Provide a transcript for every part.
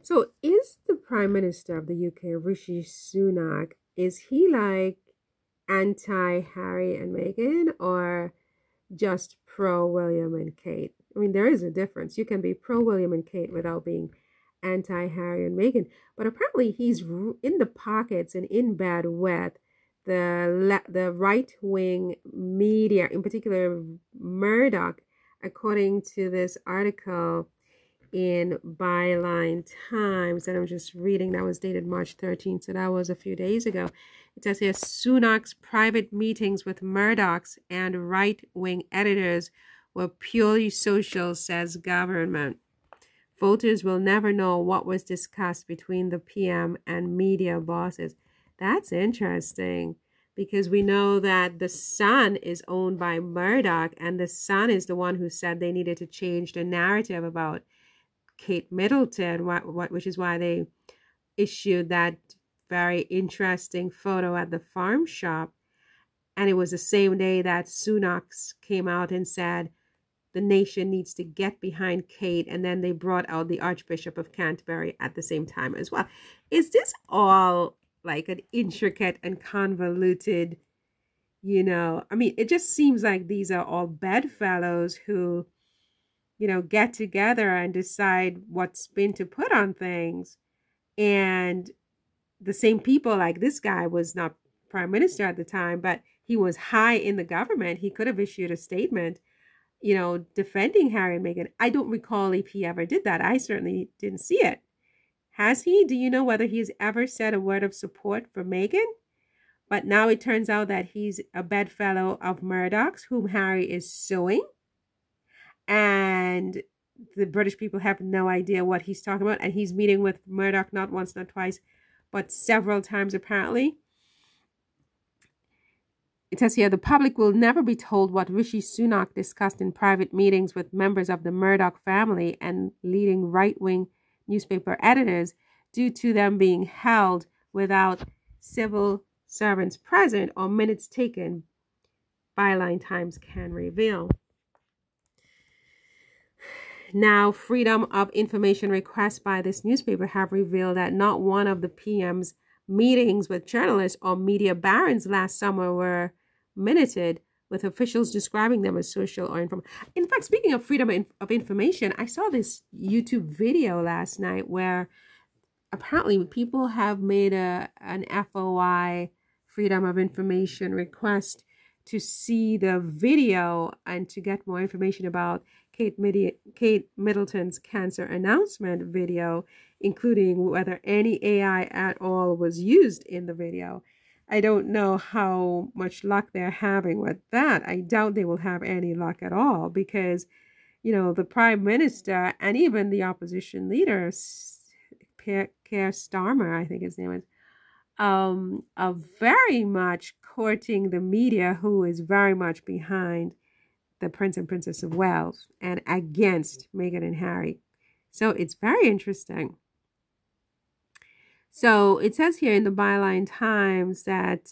So is the Prime Minister of the UK, Rishi Sunak, is he like anti-Harry and Meghan or just pro-William and Kate? I mean, there is a difference. You can be pro-William and Kate without being anti-Harry and Meghan. But apparently he's in the pockets and in bed with the right-wing media, in particular Murdoch, according to this article in Byline Times that I'm just reading. That was dated March 13th, so that was a few days ago. It says here, Sunak's private meetings with Murdoch's and right-wing editors were purely social, says government. Voters will never know what was discussed between the PM and media bosses. That's interesting, because we know that the Sun is owned by Murdoch, and the Sun is the one who said they needed to change the narrative about Kate Middleton, which is why they issued that very interesting photo at the farm shop. And it was the same day that Sunak came out and said the nation needs to get behind Kate, and then they brought out the Archbishop of Canterbury at the same time as well. Is this all like an intricate and convoluted, I mean, it just seems like these are all bedfellows who, get together and decide what spin to put on things. And the same people, like this guy was not prime minister at the time, but he was high in the government. He could have issued a statement, defending Harry and Meghan. I don't recall if he ever did that. I certainly didn't see it. Has he? Do you know whether he's ever said a word of support for Meghan? But now it turns out that he's a bedfellow of Murdoch's, whom Harry is suing. And the British people have no idea what he's talking about. And he's meeting with Murdoch not once, not twice, but several times apparently. It says here, the public will never be told what Rishi Sunak discussed in private meetings with members of the Murdoch family and leading right-wing newspaper editors due to them being held without civil servants present or minutes taken, Byline Times can reveal. Now, Freedom of Information requests by this newspaper have revealed that not one of the PM's meetings with journalists or media barons last summer were minuted, with officials describing them as social or informal. In fact, speaking of freedom of information, I saw this YouTube video last night where apparently people have made an FOI, Freedom of Information request, to see the video and to get more information about Kate Middleton's cancer announcement video, including whether any AI at all was used in the video. I don't know how much luck they're having with that. I doubt they will have any luck at all because, the Prime Minister and even the opposition leader, Keir Starmer, I think his name is, are very much courting the media, who is very much behind the Prince and Princess of Wales and against Meghan and Harry. So it's very interesting. So it says here in the Byline Times that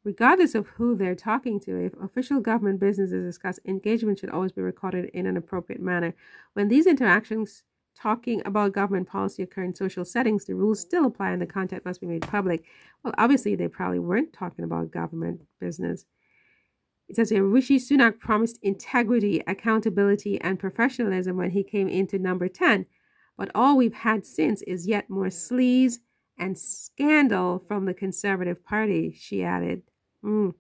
regardless of who they're talking to, if official government business is discussed, engagement should always be recorded in an appropriate manner. When these interactions talking about government policy occur in social settings, the rules still apply and the content must be made public. Well, obviously, they probably weren't talking about government business. It says here, Rishi Sunak promised integrity, accountability, and professionalism when he came into number 10. But all we've had since is yet more sleaze and scandal from the Conservative Party, she added. So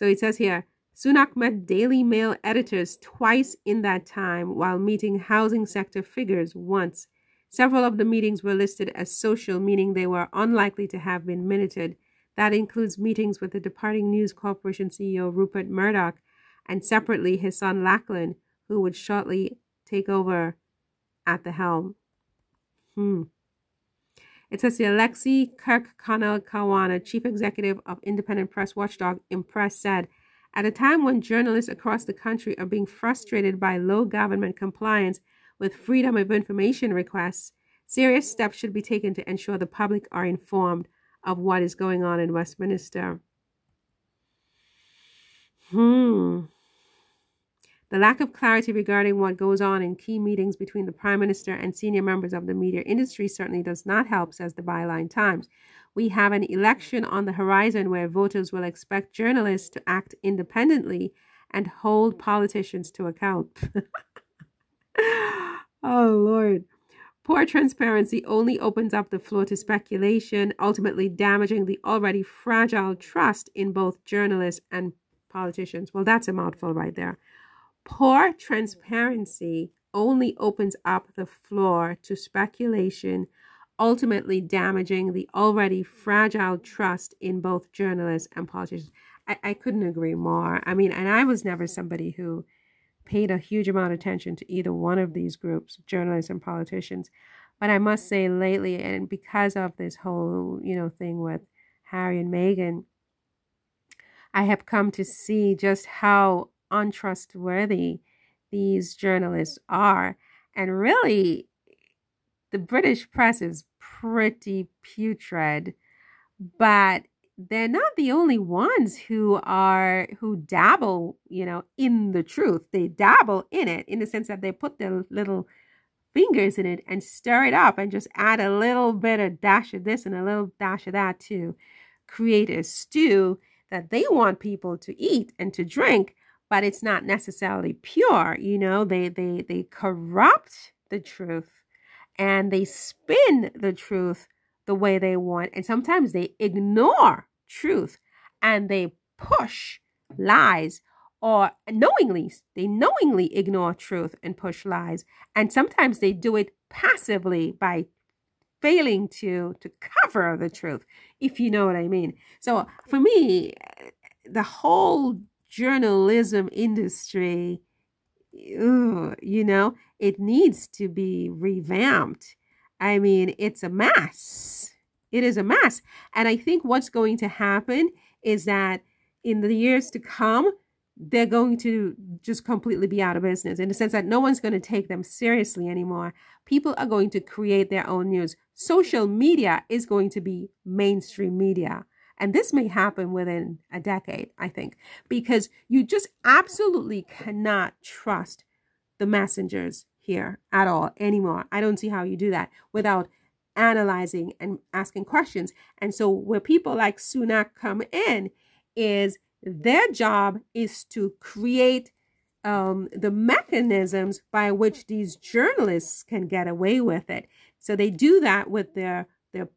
it says here, Sunak met Daily Mail editors twice in that time while meeting housing sector figures once. Several of the meetings were listed as social, meaning they were unlikely to have been minuted. That includes meetings with the departing News Corporation CEO Rupert Murdoch and separately his son Lachlan, who would shortly take over at the helm. It says here, Alexei Kirkconnell-Kawana, chief executive of independent press watchdog Impress, said, at a time when journalists across the country are being frustrated by low government compliance with freedom of information requests, serious steps should be taken to ensure the public are informed of what is going on in Westminster. The lack of clarity regarding what goes on in key meetings between the Prime Minister and senior members of the media industry certainly does not help, says the Byline Times. We have an election on the horizon where voters will expect journalists to act independently and hold politicians to account. Oh, Lord. Poor transparency only opens up the floor to speculation, ultimately damaging the already fragile trust in both journalists and politicians. Well, that's a mouthful right there. Poor transparency only opens up the floor to speculation, ultimately damaging the already fragile trust in both journalists and politicians. I couldn't agree more. I mean, and I was never somebody who paid a huge amount of attention to either one of these groups, journalists and politicians. But I must say lately, and because of this whole, thing with Harry and Meghan, I have come to see just how untrustworthy these journalists are. And really, the British press is pretty putrid, but they're not the only ones who dabble, in the truth. They dabble in it in the sense that they put their little fingers in it and stir it up and just add a little bit of dash of this and a little dash of that to create a stew that they want people to eat and to drink, but it's not necessarily pure. They corrupt the truth and they spin the truth the way they want. And sometimes they ignore truth and they push lies, or they knowingly ignore truth and push lies. And sometimes they do it passively by failing to cover the truth, if you know what I mean. So for me, the whole journalism industry, it needs to be revamped. I mean, it's a mess. It is a mess. And I think what's going to happen is that in the years to come, they're going to just completely be out of business in the sense that no one's going to take them seriously anymore. People are going to create their own news. Social media is going to be mainstream media. And this may happen within a decade, I think, because you just absolutely cannot trust the messengers here at all anymore. I don't see how you do that without analyzing and asking questions. And so where people like Sunak come in is their job is to create the mechanisms by which these journalists can get away with it. So they do that with their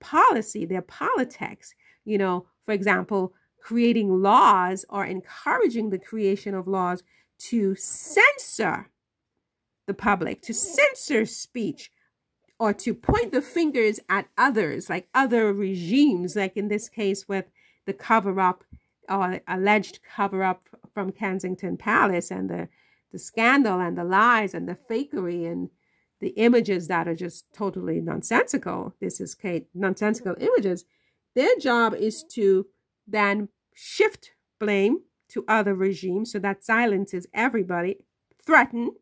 policy, their politics, for example, creating laws or encouraging the creation of laws to censor the public, to censor speech, or to point the fingers at others, like other regimes, like in this case with the cover-up or alleged cover-up from Kensington Palace and the scandal and the lies and the fakery and the images that are just totally nonsensical. This is nonsensical images. Their job is to then shift blame to other regimes, so that silences everybody, threaten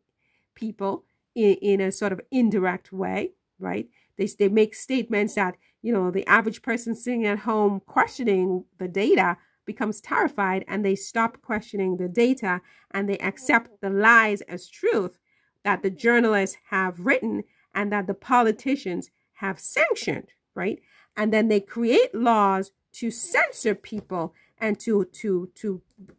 people in a sort of indirect way, right? They make statements that, the average person sitting at home questioning the data becomes terrified, and they stop questioning the data and they accept the lies as truth that the journalists have written and that the politicians have sanctioned, right? And then they create laws to censor people and to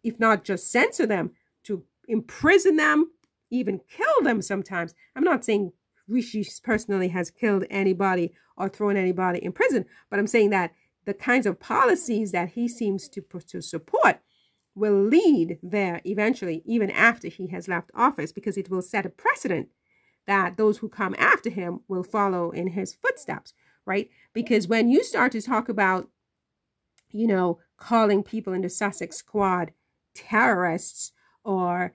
if not just censor them, to imprison them, even kill them sometimes. I'm not saying Rishi personally has killed anybody or thrown anybody in prison, but I'm saying that the kinds of policies that he seems to support will lead there eventually, even after he has left office, because it will set a precedent that those who come after him will follow in his footsteps, right? Because when you start to talk about, calling people in the Sussex Squad terrorists, or,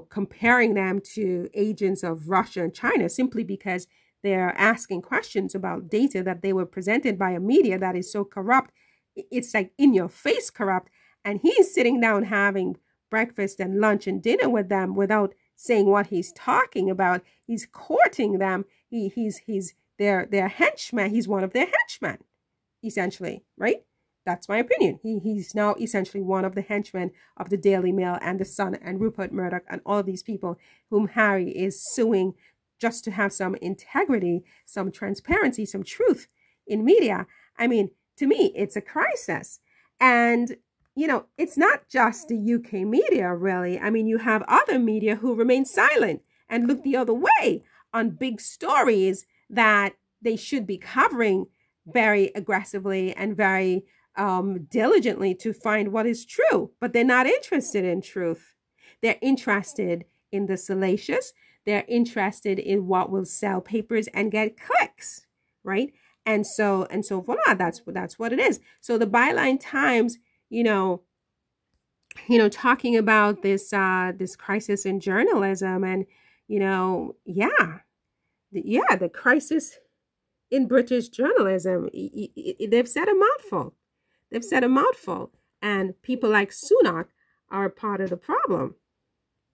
comparing them to agents of Russia and China simply because they're asking questions about data that they were presented by a media that is so corrupt, it's like in your face corrupt. And he's sitting down having breakfast and lunch and dinner with them without saying what he's talking about. He's courting them. He's their henchman. He's one of their henchmen, essentially, right? That's my opinion. He's now essentially one of the henchmen of the Daily Mail and the Sun and Rupert Murdoch and all of these people whom Harry is suing just to have some integrity, some transparency, some truth in media. I mean, to me, it's a crisis. And, you know, it's not just the UK media, really. I mean, you have other media who remain silent and look the other way on big stories that they should be covering very aggressively and very diligently to find what is true. But they're not interested in truth. They're interested in the salacious. They're interested in what will sell papers and get clicks, right? And so voila, that's what it is. So the Byline Times, you know, talking about this this crisis in journalism, and the crisis in British journalism. They've said a mouthful. And people like Sunak are part of the problem.